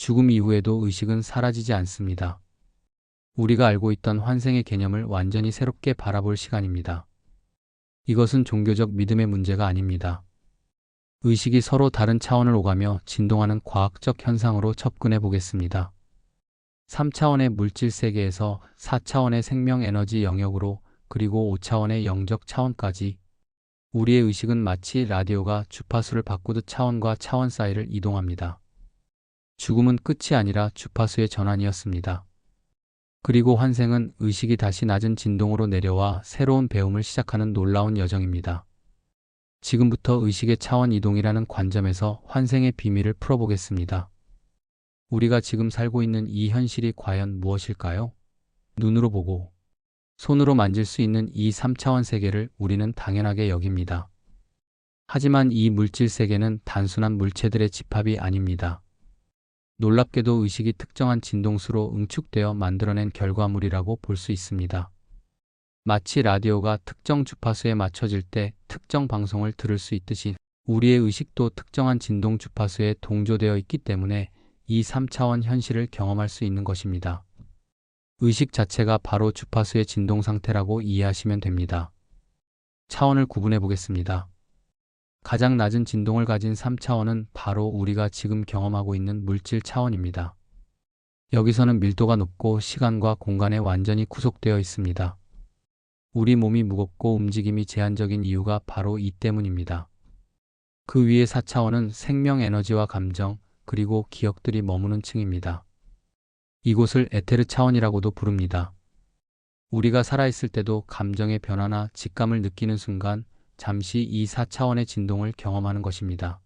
죽음 이후에도 의식은 사라지지 않습니다. 우리가 알고 있던 환생의 개념을 완전히 새롭게 바라볼 시간입니다. 이것은 종교적 믿음의 문제가 아닙니다. 의식이 서로 다른 차원을 오가며 진동하는 과학적 현상으로 접근해 보겠습니다. 3차원의 물질 세계에서 4차원의 생명 에너지 영역으로, 그리고 5차원의 영적 차원까지 우리의 의식은 마치 라디오가 주파수를 바꾸듯 차원과 차원 사이를 이동합니다. 죽음은 끝이 아니라 주파수의 전환이었습니다. 그리고 환생은 의식이 다시 낮은 진동으로 내려와 새로운 배움을 시작하는 놀라운 여정입니다. 지금부터 의식의 차원 이동이라는 관점에서 환생의 비밀을 풀어보겠습니다. 우리가 지금 살고 있는 이 현실이 과연 무엇일까요? 눈으로 보고 손으로 만질 수 있는 이 3차원 세계를 우리는 당연하게 여깁니다. 하지만 이 물질 세계는 단순한 물체들의 집합이 아닙니다. 놀랍게도 의식이 특정한 진동수로 응축되어 만들어낸 결과물이라고 볼 수 있습니다. 마치 라디오가 특정 주파수에 맞춰질 때 특정 방송을 들을 수 있듯이 우리의 의식도 특정한 진동 주파수에 동조되어 있기 때문에 이 3차원 현실을 경험할 수 있는 것입니다. 의식 자체가 바로 주파수의 진동 상태라고 이해하시면 됩니다. 차원을 구분해 보겠습니다. 가장 낮은 진동을 가진 3차원은 바로 우리가 지금 경험하고 있는 물질 차원입니다. 여기서는 밀도가 높고 시간과 공간에 완전히 구속되어 있습니다. 우리 몸이 무겁고 움직임이 제한적인 이유가 바로 이 때문입니다. 그 위의 4차원은 생명 에너지와 감정, 그리고 기억들이 머무는 층입니다. 이곳을 에테르 차원이라고도 부릅니다. 우리가 살아있을 때도 감정의 변화나 직감을 느끼는 순간 잠시 이 4차원의 진동을 경험하는 것입니다.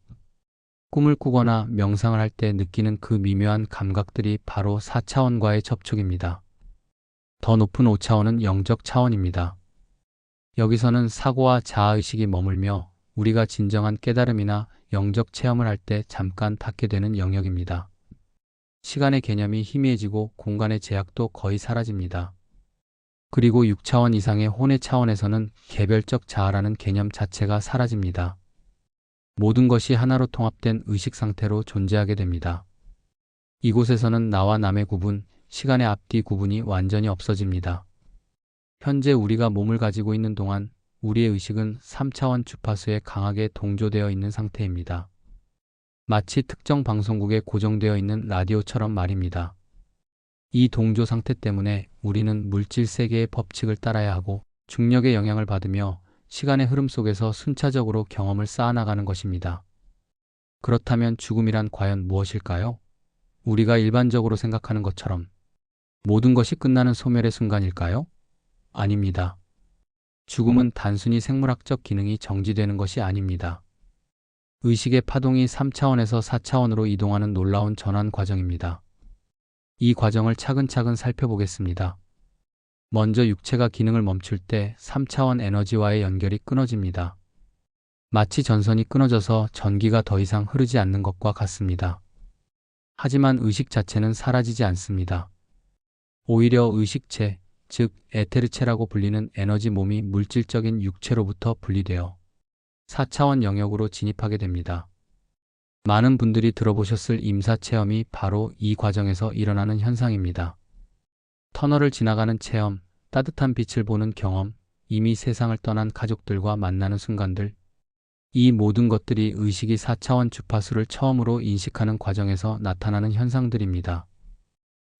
꿈을 꾸거나 명상을 할 때 느끼는 그 미묘한 감각들이 바로 4차원과의 접촉입니다. 더 높은 5차원은 영적 차원입니다. 여기서는 사고와 자아의식이 머물며 우리가 진정한 깨달음이나 영적 체험을 할 때 잠깐 닿게 되는 영역입니다. 시간의 개념이 희미해지고 공간의 제약도 거의 사라집니다. 그리고 6차원 이상의 혼의 차원에서는 개별적 자아라는 개념 자체가 사라집니다. 모든 것이 하나로 통합된 의식 상태로 존재하게 됩니다. 이곳에서는 나와 남의 구분, 시간의 앞뒤 구분이 완전히 없어집니다. 현재 우리가 몸을 가지고 있는 동안 우리의 의식은 3차원 주파수에 강하게 동조되어 있는 상태입니다. 마치 특정 방송국에 고정되어 있는 라디오처럼 말입니다. 이 동조 상태 때문에 우리는 물질 세계의 법칙을 따라야 하고 중력의 영향을 받으며 시간의 흐름 속에서 순차적으로 경험을 쌓아나가는 것입니다. 그렇다면 죽음이란 과연 무엇일까요? 우리가 일반적으로 생각하는 것처럼 모든 것이 끝나는 소멸의 순간일까요? 아닙니다. 죽음은 단순히 생물학적 기능이 정지되는 것이 아닙니다. 의식의 파동이 3차원에서 4차원으로 이동하는 놀라운 전환 과정입니다. 이 과정을 차근차근 살펴보겠습니다. 먼저 육체가 기능을 멈출 때 3차원 에너지와의 연결이 끊어집니다. 마치 전선이 끊어져서 전기가 더 이상 흐르지 않는 것과 같습니다. 하지만 의식 자체는 사라지지 않습니다. 오히려 의식체, 즉 에테르체라고 불리는 에너지 몸이 물질적인 육체로부터 분리되어 4차원 영역으로 진입하게 됩니다. 많은 분들이 들어보셨을 임사체험이 바로 이 과정에서 일어나는 현상입니다. 터널을 지나가는 체험, 따뜻한 빛을 보는 경험, 이미 세상을 떠난 가족들과 만나는 순간들, 이 모든 것들이 의식이 4차원 주파수를 처음으로 인식하는 과정에서 나타나는 현상들입니다.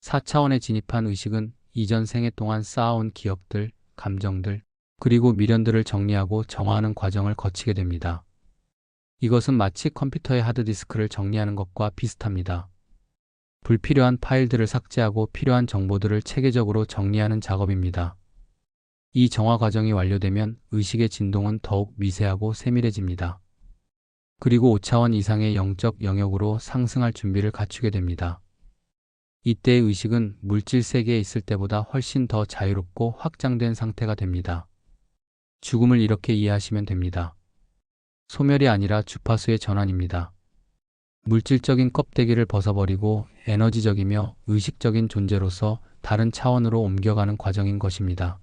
4차원에 진입한 의식은 이전 생애 동안 쌓아온 기억들, 감정들, 그리고 미련들을 정리하고 정화하는 과정을 거치게 됩니다. 이것은 마치 컴퓨터의 하드디스크를 정리하는 것과 비슷합니다. 불필요한 파일들을 삭제하고 필요한 정보들을 체계적으로 정리하는 작업입니다. 이 정화 과정이 완료되면 의식의 진동은 더욱 미세하고 세밀해집니다. 그리고 5차원 이상의 영적 영역으로 상승할 준비를 갖추게 됩니다. 이때의 의식은 물질 세계에 있을 때보다 훨씬 더 자유롭고 확장된 상태가 됩니다. 죽음을 이렇게 이해하시면 됩니다. 소멸이 아니라 주파수의 전환입니다. 물질적인 껍데기를 벗어버리고 에너지적이며 의식적인 존재로서 다른 차원으로 옮겨가는 과정인 것입니다.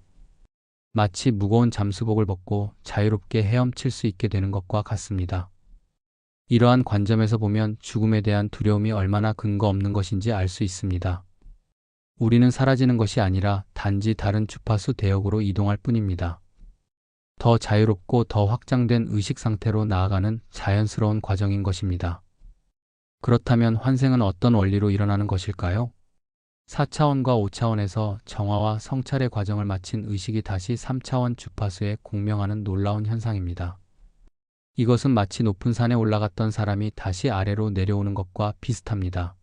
마치 무거운 잠수복을 벗고 자유롭게 헤엄칠 수 있게 되는 것과 같습니다. 이러한 관점에서 보면 죽음에 대한 두려움이 얼마나 근거 없는 것인지 알 수 있습니다. 우리는 사라지는 것이 아니라 단지 다른 주파수 대역으로 이동할 뿐입니다. 더 자유롭고 더 확장된 의식 상태로 나아가는 자연스러운 과정인 것입니다. 그렇다면 환생은 어떤 원리로 일어나는 것일까요? 4차원과 5차원에서 정화와 성찰의 과정을 마친 의식이 다시 3차원 주파수에 공명하는 놀라운 현상입니다. 이것은 마치 높은 산에 올라갔던 사람이 다시 아래로 내려오는 것과 비슷합니다.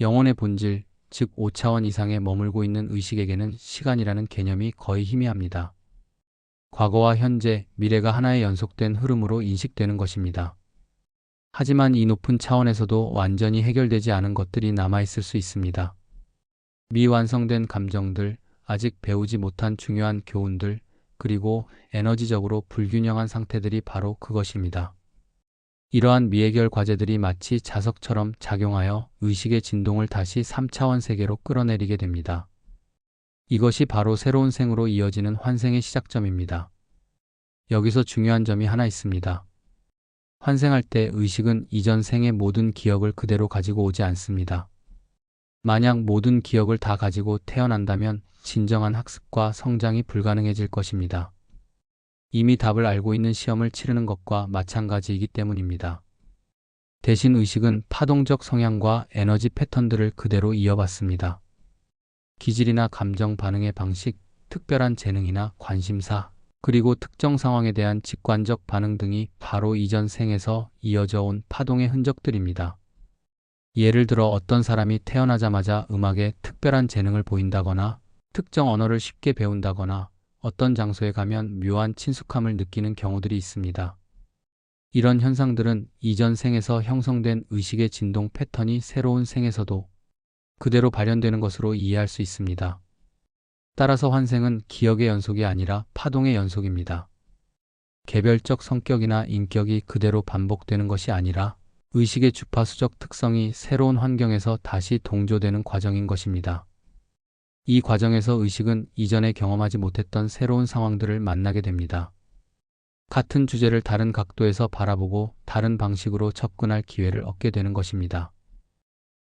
영혼의 본질, 즉 5차원 이상에 머물고 있는 의식에게는 시간이라는 개념이 거의 희미합니다. 과거와 현재, 미래가 하나의 연속된 흐름으로 인식되는 것입니다. 하지만 이 높은 차원에서도 완전히 해결되지 않은 것들이 남아있을 수 있습니다. 미완성된 감정들, 아직 배우지 못한 중요한 교훈들, 그리고 에너지적으로 불균형한 상태들이 바로 그것입니다. 이러한 미해결 과제들이 마치 자석처럼 작용하여 의식의 진동을 다시 3차원 세계로 끌어내리게 됩니다. 이것이 바로 새로운 생으로 이어지는 환생의 시작점입니다. 여기서 중요한 점이 하나 있습니다. 환생할 때 의식은 이전 생의 모든 기억을 그대로 가지고 오지 않습니다. 만약 모든 기억을 다 가지고 태어난다면 진정한 학습과 성장이 불가능해질 것입니다. 이미 답을 알고 있는 시험을 치르는 것과 마찬가지이기 때문입니다. 대신 의식은 파동적 성향과 에너지 패턴들을 그대로 이어받습니다. 기질이나 감정 반응의 방식, 특별한 재능이나 관심사, 그리고 특정 상황에 대한 직관적 반응 등이 바로 이전 생에서 이어져 온 파동의 흔적들입니다. 예를 들어 어떤 사람이 태어나자마자 음악에 특별한 재능을 보인다거나 특정 언어를 쉽게 배운다거나 어떤 장소에 가면 묘한 친숙함을 느끼는 경우들이 있습니다. 이런 현상들은 이전 생에서 형성된 의식의 진동 패턴이 새로운 생에서도 그대로 발현되는 것으로 이해할 수 있습니다. 따라서 환생은 기억의 연속이 아니라 파동의 연속입니다. 개별적 성격이나 인격이 그대로 반복되는 것이 아니라 의식의 주파수적 특성이 새로운 환경에서 다시 동조되는 과정인 것입니다. 이 과정에서 의식은 이전에 경험하지 못했던 새로운 상황들을 만나게 됩니다. 같은 주제를 다른 각도에서 바라보고 다른 방식으로 접근할 기회를 얻게 되는 것입니다.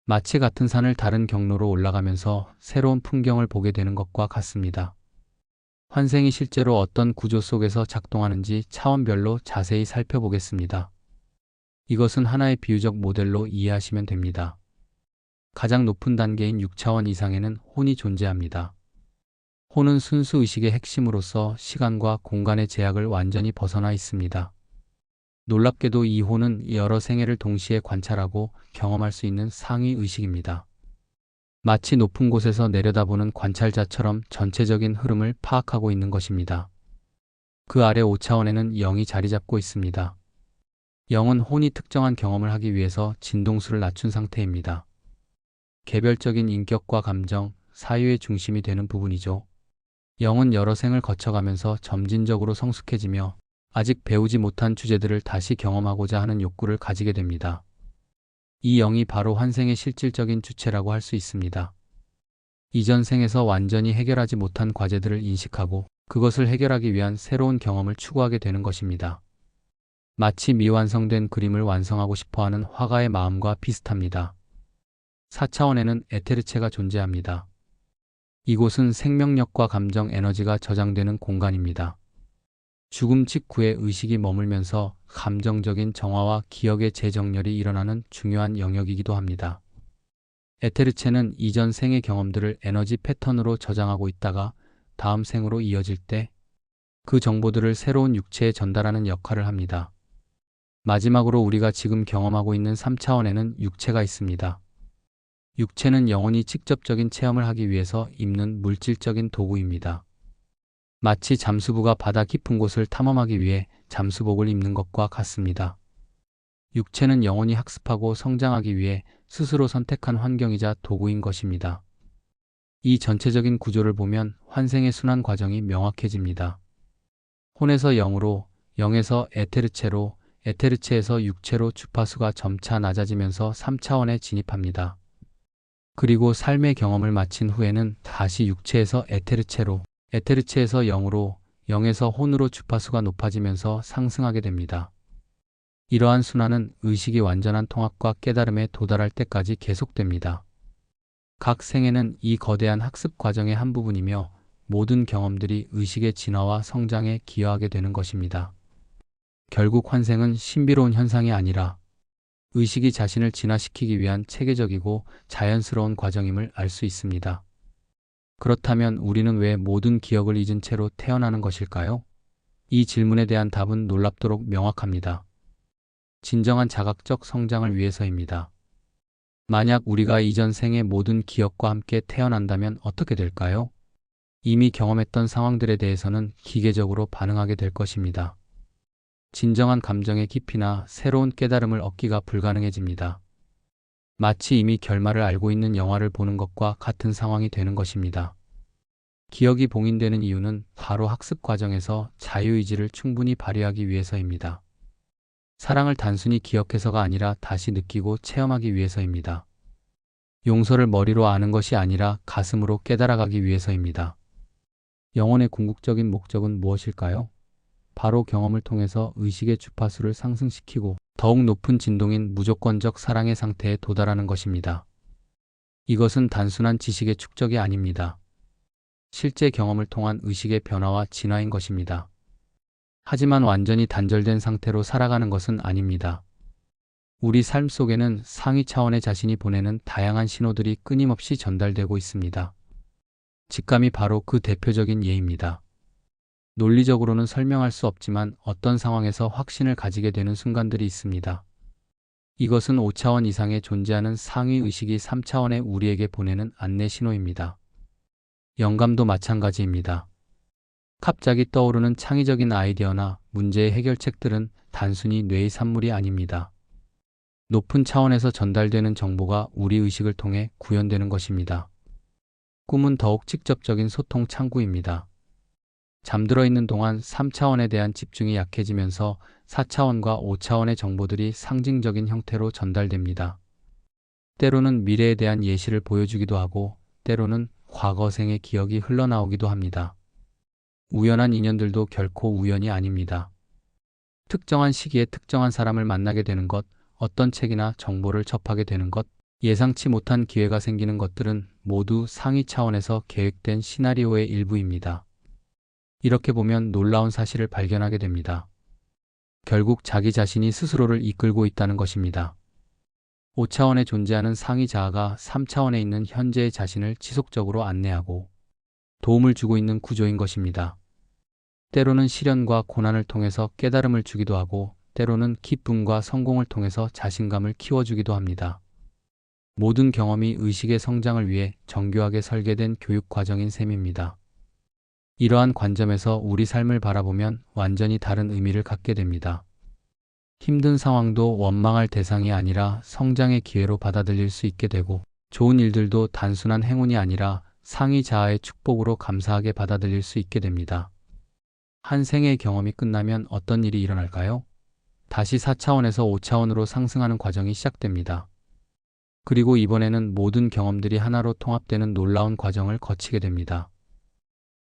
마치 같은 산을 다른 경로로 올라가면서 새로운 풍경을 보게 되는 것과 같습니다. 환생이 실제로 어떤 구조 속에서 작동하는지 차원별로 자세히 살펴보겠습니다. 이것은 하나의 비유적 모델로 이해하시면 됩니다. 가장 높은 단계인 6차원 이상에는 혼이 존재합니다. 혼은 순수 의식의 핵심으로서 시간과 공간의 제약을 완전히 벗어나 있습니다. 놀랍게도 이 혼은 여러 생애를 동시에 관찰하고 경험할 수 있는 상위 의식입니다. 마치 높은 곳에서 내려다보는 관찰자처럼 전체적인 흐름을 파악하고 있는 것입니다. 그 아래 5차원에는 영이 자리 잡고 있습니다. 영은 혼이 특정한 경험을 하기 위해서 진동수를 낮춘 상태입니다. 개별적인 인격과 감정, 사유의 중심이 되는 부분이죠. 영은 여러 생을 거쳐가면서 점진적으로 성숙해지며 아직 배우지 못한 주제들을 다시 경험하고자 하는 욕구를 가지게 됩니다. 이 영이 바로 환생의 실질적인 주체라고 할 수 있습니다. 이전 생에서 완전히 해결하지 못한 과제들을 인식하고 그것을 해결하기 위한 새로운 경험을 추구하게 되는 것입니다. 마치 미완성된 그림을 완성하고 싶어하는 화가의 마음과 비슷합니다. 4차원에는 에테르체가 존재합니다. 이곳은 생명력과 감정 에너지가 저장되는 공간입니다. 죽음 직후에 의식이 머물면서 감정적인 정화와 기억의 재정렬이 일어나는 중요한 영역이기도 합니다. 에테르체는 이전 생의 경험들을 에너지 패턴으로 저장하고 있다가 다음 생으로 이어질 때 그 정보들을 새로운 육체에 전달하는 역할을 합니다. 마지막으로 우리가 지금 경험하고 있는 3차원에는 육체가 있습니다. 육체는 영혼이 직접적인 체험을 하기 위해서 입는 물질적인 도구입니다. 마치 잠수부가 바다 깊은 곳을 탐험하기 위해 잠수복을 입는 것과 같습니다. 육체는 영혼이 학습하고 성장하기 위해 스스로 선택한 환경이자 도구인 것입니다. 이 전체적인 구조를 보면 환생의 순환 과정이 명확해집니다. 혼에서 영으로, 영에서 에테르체로, 에테르체에서 육체로 주파수가 점차 낮아지면서 3차원에 진입합니다. 그리고 삶의 경험을 마친 후에는 다시 육체에서 에테르체로, 에테르체에서 영으로, 영에서 혼으로 주파수가 높아지면서 상승하게 됩니다. 이러한 순환은 의식이 완전한 통합과 깨달음에 도달할 때까지 계속됩니다. 각 생애는 이 거대한 학습 과정의 한 부분이며 모든 경험들이 의식의 진화와 성장에 기여하게 되는 것입니다. 결국 환생은 신비로운 현상이 아니라 의식이 자신을 진화시키기 위한 체계적이고 자연스러운 과정임을 알 수 있습니다. 그렇다면 우리는 왜 모든 기억을 잊은 채로 태어나는 것일까요? 이 질문에 대한 답은 놀랍도록 명확합니다. 진정한 자각적 성장을 위해서입니다. 만약 우리가 이전 생의 모든 기억과 함께 태어난다면 어떻게 될까요? 이미 경험했던 상황들에 대해서는 기계적으로 반응하게 될 것입니다. 진정한 감정의 깊이나 새로운 깨달음을 얻기가 불가능해집니다. 마치 이미 결말을 알고 있는 영화를 보는 것과 같은 상황이 되는 것입니다. 기억이 봉인되는 이유는 바로 학습 과정에서 자유의지를 충분히 발휘하기 위해서입니다. 사랑을 단순히 기억해서가 아니라 다시 느끼고 체험하기 위해서입니다. 용서를 머리로 아는 것이 아니라 가슴으로 깨달아가기 위해서입니다. 영혼의 궁극적인 목적은 무엇일까요? 바로 경험을 통해서 의식의 주파수를 상승시키고 더욱 높은 진동인 무조건적 사랑의 상태에 도달하는 것입니다. 이것은 단순한 지식의 축적이 아닙니다. 실제 경험을 통한 의식의 변화와 진화인 것입니다. 하지만 완전히 단절된 상태로 살아가는 것은 아닙니다. 우리 삶 속에는 상위 차원의 자신이 보내는 다양한 신호들이 끊임없이 전달되고 있습니다. 직감이 바로 그 대표적인 예입니다. 논리적으로는 설명할 수 없지만 어떤 상황에서 확신을 가지게 되는 순간들이 있습니다. 이것은 5차원 이상에 존재하는 상위 의식이 3차원의 우리에게 보내는 안내 신호입니다. 영감도 마찬가지입니다. 갑자기 떠오르는 창의적인 아이디어나 문제의 해결책들은 단순히 뇌의 산물이 아닙니다. 높은 차원에서 전달되는 정보가 우리 의식을 통해 구현되는 것입니다. 꿈은 더욱 직접적인 소통 창구입니다. 잠들어 있는 동안 3차원에 대한 집중이 약해지면서 4차원과 5차원의 정보들이 상징적인 형태로 전달됩니다. 때로는 미래에 대한 예시를 보여주기도 하고, 때로는 과거생의 기억이 흘러나오기도 합니다. 우연한 인연들도 결코 우연이 아닙니다. 특정한 시기에 특정한 사람을 만나게 되는 것, 어떤 책이나 정보를 접하게 되는 것, 예상치 못한 기회가 생기는 것들은 모두 상위 차원에서 계획된 시나리오의 일부입니다. 이렇게 보면 놀라운 사실을 발견하게 됩니다. 결국 자기 자신이 스스로를 이끌고 있다는 것입니다. 5차원에 존재하는 상위 자아가 3차원에 있는 현재의 자신을 지속적으로 안내하고 도움을 주고 있는 구조인 것입니다. 때로는 시련과 고난을 통해서 깨달음을 주기도 하고, 때로는 기쁨과 성공을 통해서 자신감을 키워주기도 합니다. 모든 경험이 의식의 성장을 위해 정교하게 설계된 교육 과정인 셈입니다. 이러한 관점에서 우리 삶을 바라보면 완전히 다른 의미를 갖게 됩니다. 힘든 상황도 원망할 대상이 아니라 성장의 기회로 받아들일 수 있게 되고, 좋은 일들도 단순한 행운이 아니라 상위 자아의 축복으로 감사하게 받아들일 수 있게 됩니다. 한 생의 경험이 끝나면 어떤 일이 일어날까요? 다시 4차원에서 5차원으로 상승하는 과정이 시작됩니다. 그리고 이번에는 모든 경험들이 하나로 통합되는 놀라운 과정을 거치게 됩니다.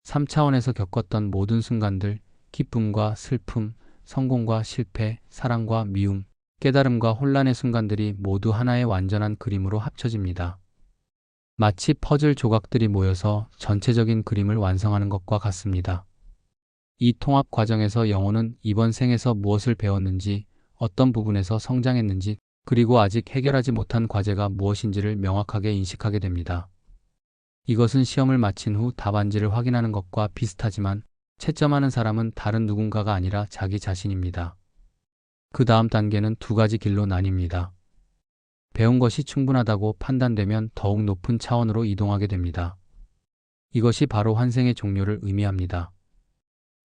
3차원에서 겪었던 모든 순간들, 기쁨과 슬픔, 성공과 실패, 사랑과 미움, 깨달음과 혼란의 순간들이 모두 하나의 완전한 그림으로 합쳐집니다. 마치 퍼즐 조각들이 모여서 전체적인 그림을 완성하는 것과 같습니다. 이 통합 과정에서 영혼은 이번 생에서 무엇을 배웠는지, 어떤 부분에서 성장했는지, 그리고 아직 해결하지 못한 과제가 무엇인지를 명확하게 인식하게 됩니다. 이것은 시험을 마친 후 답안지를 확인하는 것과 비슷하지만 채점하는 사람은 다른 누군가가 아니라 자기 자신입니다. 그 다음 단계는 두 가지 길로 나뉩니다. 배운 것이 충분하다고 판단되면 더욱 높은 차원으로 이동하게 됩니다. 이것이 바로 환생의 종료를 의미합니다.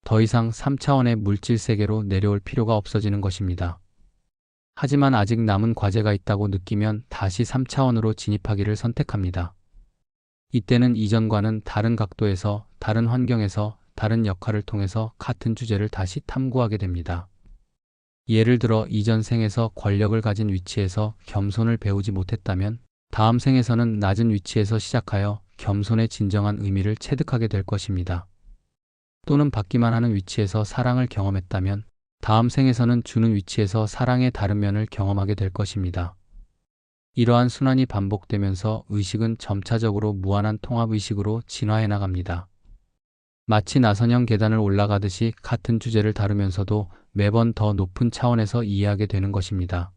더 이상 3차원의 물질 세계로 내려올 필요가 없어지는 것입니다. 하지만 아직 남은 과제가 있다고 느끼면 다시 3차원으로 진입하기를 선택합니다. 이때는 이전과는 다른 각도에서, 다른 환경에서, 다른 역할을 통해서 같은 주제를 다시 탐구하게 됩니다. 예를 들어 이전 생에서 권력을 가진 위치에서 겸손을 배우지 못했다면 다음 생에서는 낮은 위치에서 시작하여 겸손의 진정한 의미를 체득하게 될 것입니다. 또는 받기만 하는 위치에서 사랑을 경험했다면 다음 생에서는 주는 위치에서 사랑의 다른 면을 경험하게 될 것입니다. 이러한 순환이 반복되면서 의식은 점차적으로 무한한 통합의식으로 진화해 나갑니다. 마치 나선형 계단을 올라가듯이 같은 주제를 다루면서도 매번 더 높은 차원에서 이해하게 되는 것입니다.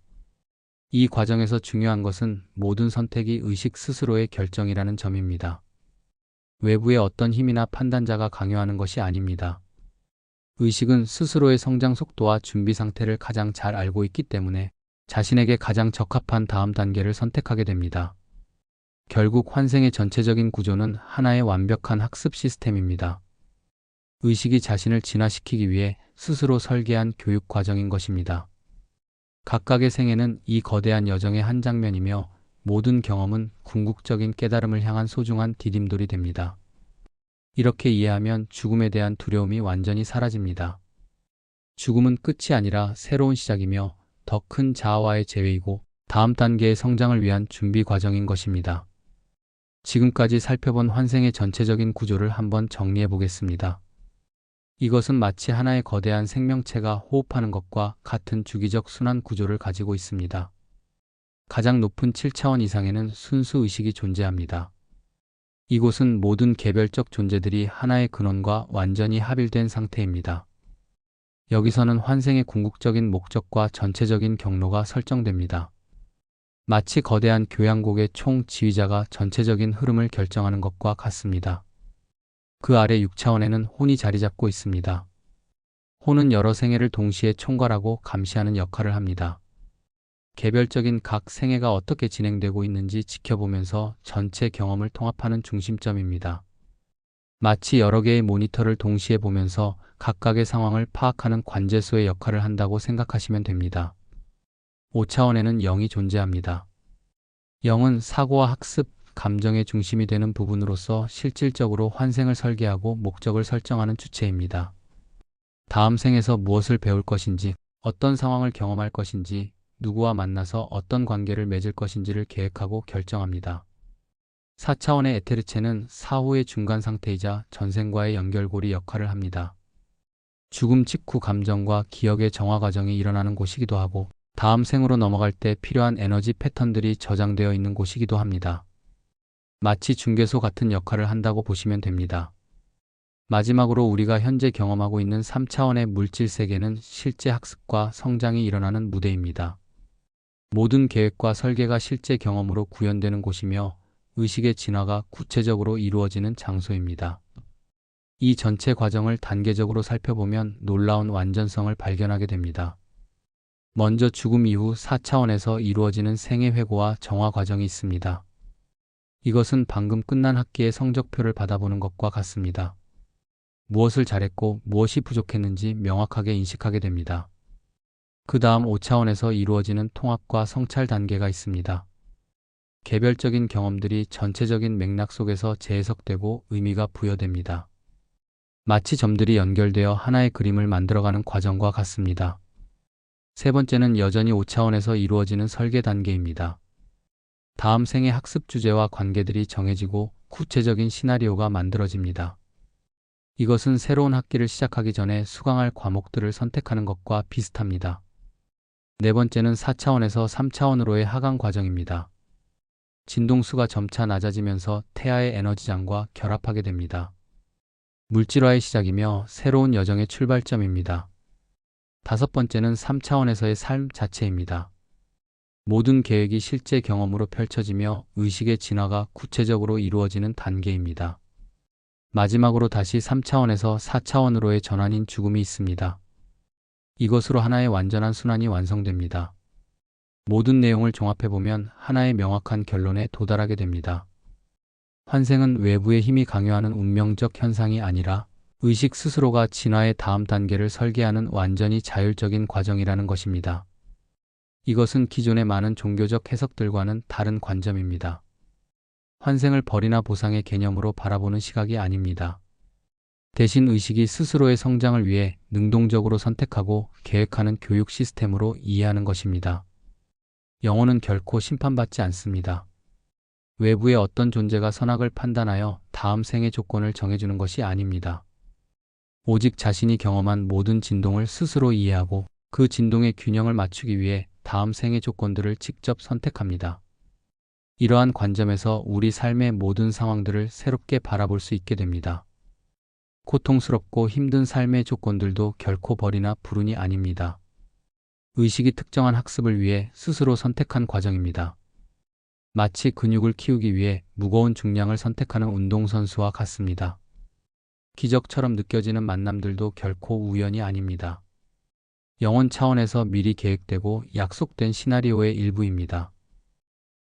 이 과정에서 중요한 것은 모든 선택이 의식 스스로의 결정이라는 점입니다. 외부의 어떤 힘이나 판단자가 강요하는 것이 아닙니다. 의식은 스스로의 성장 속도와 준비 상태를 가장 잘 알고 있기 때문에 자신에게 가장 적합한 다음 단계를 선택하게 됩니다. 결국 환생의 전체적인 구조는 하나의 완벽한 학습 시스템입니다. 의식이 자신을 진화시키기 위해 스스로 설계한 교육 과정인 것입니다. 각각의 생애는 이 거대한 여정의 한 장면이며 모든 경험은 궁극적인 깨달음을 향한 소중한 디딤돌이 됩니다. 이렇게 이해하면 죽음에 대한 두려움이 완전히 사라집니다. 죽음은 끝이 아니라 새로운 시작이며 더 큰 자아와의 재회이고 다음 단계의 성장을 위한 준비 과정인 것입니다. 지금까지 살펴본 환생의 전체적인 구조를 한번 정리해 보겠습니다. 이것은 마치 하나의 거대한 생명체가 호흡하는 것과 같은 주기적 순환 구조를 가지고 있습니다. 가장 높은 7차원 이상에는 순수 의식이 존재합니다. 이곳은 모든 개별적 존재들이 하나의 근원과 완전히 합일된 상태입니다. 여기서는 환생의 궁극적인 목적과 전체적인 경로가 설정됩니다. 마치 거대한 교향곡의 총 지휘자가 전체적인 흐름을 결정하는 것과 같습니다. 그 아래 6차원에는 혼이 자리 잡고 있습니다. 혼은 여러 생애를 동시에 총괄하고 감시하는 역할을 합니다. 개별적인 각 생애가 어떻게 진행되고 있는지 지켜보면서 전체 경험을 통합하는 중심점입니다. 마치 여러 개의 모니터를 동시에 보면서 각각의 상황을 파악하는 관제소의 역할을 한다고 생각하시면 됩니다. 5차원에는 영이 존재합니다. 영은 사고와 학습, 감정의 중심이 되는 부분으로서 실질적으로 환생을 설계하고 목적을 설정하는 주체입니다. 다음 생에서 무엇을 배울 것인지, 어떤 상황을 경험할 것인지, 누구와 만나서 어떤 관계를 맺을 것인지를 계획하고 결정합니다. 4차원의 에테르체는 사후의 중간 상태이자 전생과의 연결고리 역할을 합니다. 죽음 직후 감정과 기억의 정화 과정이 일어나는 곳이기도 하고 다음 생으로 넘어갈 때 필요한 에너지 패턴들이 저장되어 있는 곳이기도 합니다. 마치 중개소 같은 역할을 한다고 보시면 됩니다. 마지막으로 우리가 현재 경험하고 있는 3차원의 물질 세계는 실제 학습과 성장이 일어나는 무대입니다. 모든 계획과 설계가 실제 경험으로 구현되는 곳이며 의식의 진화가 구체적으로 이루어지는 장소입니다. 이 전체 과정을 단계적으로 살펴보면 놀라운 완전성을 발견하게 됩니다. 먼저 죽음 이후 4차원에서 이루어지는 생애 회고와 정화 과정이 있습니다. 이것은 방금 끝난 학기의 성적표를 받아보는 것과 같습니다. 무엇을 잘했고 무엇이 부족했는지 명확하게 인식하게 됩니다. 그 다음 5차원에서 이루어지는 통합과 성찰 단계가 있습니다. 개별적인 경험들이 전체적인 맥락 속에서 재해석되고 의미가 부여됩니다. 마치 점들이 연결되어 하나의 그림을 만들어가는 과정과 같습니다. 세 번째는 여전히 5차원에서 이루어지는 설계 단계입니다. 다음 생의 학습 주제와 관계들이 정해지고 구체적인 시나리오가 만들어집니다. 이것은 새로운 학기를 시작하기 전에 수강할 과목들을 선택하는 것과 비슷합니다. 네 번째는 4차원에서 3차원으로의 하강 과정입니다. 진동수가 점차 낮아지면서 태아의 에너지장과 결합하게 됩니다. 물질화의 시작이며 새로운 여정의 출발점입니다. 다섯 번째는 3차원에서의 삶 자체입니다. 모든 계획이 실제 경험으로 펼쳐지며 의식의 진화가 구체적으로 이루어지는 단계입니다. 마지막으로 다시 3차원에서 4차원으로의 전환인 죽음이 있습니다. 이것으로 하나의 완전한 순환이 완성됩니다. 모든 내용을 종합해보면 하나의 명확한 결론에 도달하게 됩니다. 환생은 외부의 힘이 강요하는 운명적 현상이 아니라 의식 스스로가 진화의 다음 단계를 설계하는 완전히 자율적인 과정이라는 것입니다. 이것은 기존의 많은 종교적 해석들과는 다른 관점입니다. 환생을 벌이나 보상의 개념으로 바라보는 시각이 아닙니다. 대신 의식이 스스로의 성장을 위해 능동적으로 선택하고 계획하는 교육 시스템으로 이해하는 것입니다. 영혼은 결코 심판받지 않습니다. 외부의 어떤 존재가 선악을 판단하여 다음 생의 조건을 정해주는 것이 아닙니다. 오직 자신이 경험한 모든 진동을 스스로 이해하고 그 진동의 균형을 맞추기 위해 다음 생의 조건들을 직접 선택합니다. 이러한 관점에서 우리 삶의 모든 상황들을 새롭게 바라볼 수 있게 됩니다. 고통스럽고 힘든 삶의 조건들도 결코 벌이나 불운이 아닙니다. 의식이 특정한 학습을 위해 스스로 선택한 과정입니다. 마치 근육을 키우기 위해 무거운 중량을 선택하는 운동선수와 같습니다. 기적처럼 느껴지는 만남들도 결코 우연이 아닙니다. 영혼 차원에서 미리 계획되고 약속된 시나리오의 일부입니다.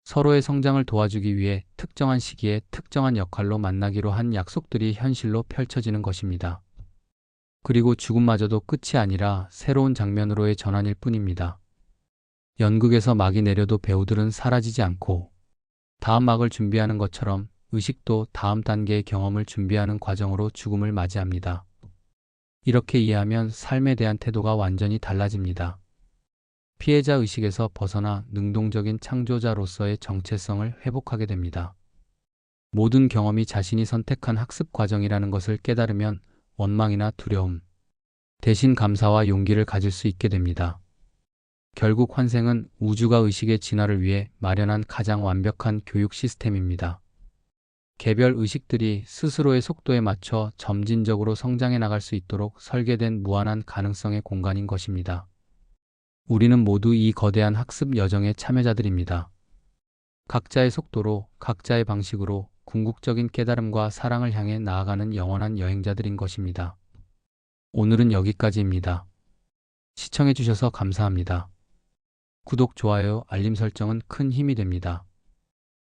서로의 성장을 도와주기 위해 특정한 시기에 특정한 역할로 만나기로 한 약속들이 현실로 펼쳐지는 것입니다. 그리고 죽음마저도 끝이 아니라 새로운 장면으로의 전환일 뿐입니다. 연극에서 막이 내려도 배우들은 사라지지 않고 다음 막을 준비하는 것처럼 의식도 다음 단계의 경험을 준비하는 과정으로 죽음을 맞이합니다. 이렇게 이해하면 삶에 대한 태도가 완전히 달라집니다. 피해자 의식에서 벗어나 능동적인 창조자로서의 정체성을 회복하게 됩니다. 모든 경험이 자신이 선택한 학습 과정이라는 것을 깨달으면 원망이나 두려움, 대신 감사와 용기를 가질 수 있게 됩니다. 결국 환생은 우주가 의식의 진화를 위해 마련한 가장 완벽한 교육 시스템입니다. 개별 의식들이 스스로의 속도에 맞춰 점진적으로 성장해 나갈 수 있도록 설계된 무한한 가능성의 공간인 것입니다. 우리는 모두 이 거대한 학습 여정의 참여자들입니다. 각자의 속도로, 각자의 방식으로 궁극적인 깨달음과 사랑을 향해 나아가는 영원한 여행자들인 것입니다. 오늘은 여기까지입니다. 시청해주셔서 감사합니다. 구독, 좋아요, 알림 설정은 큰 힘이 됩니다.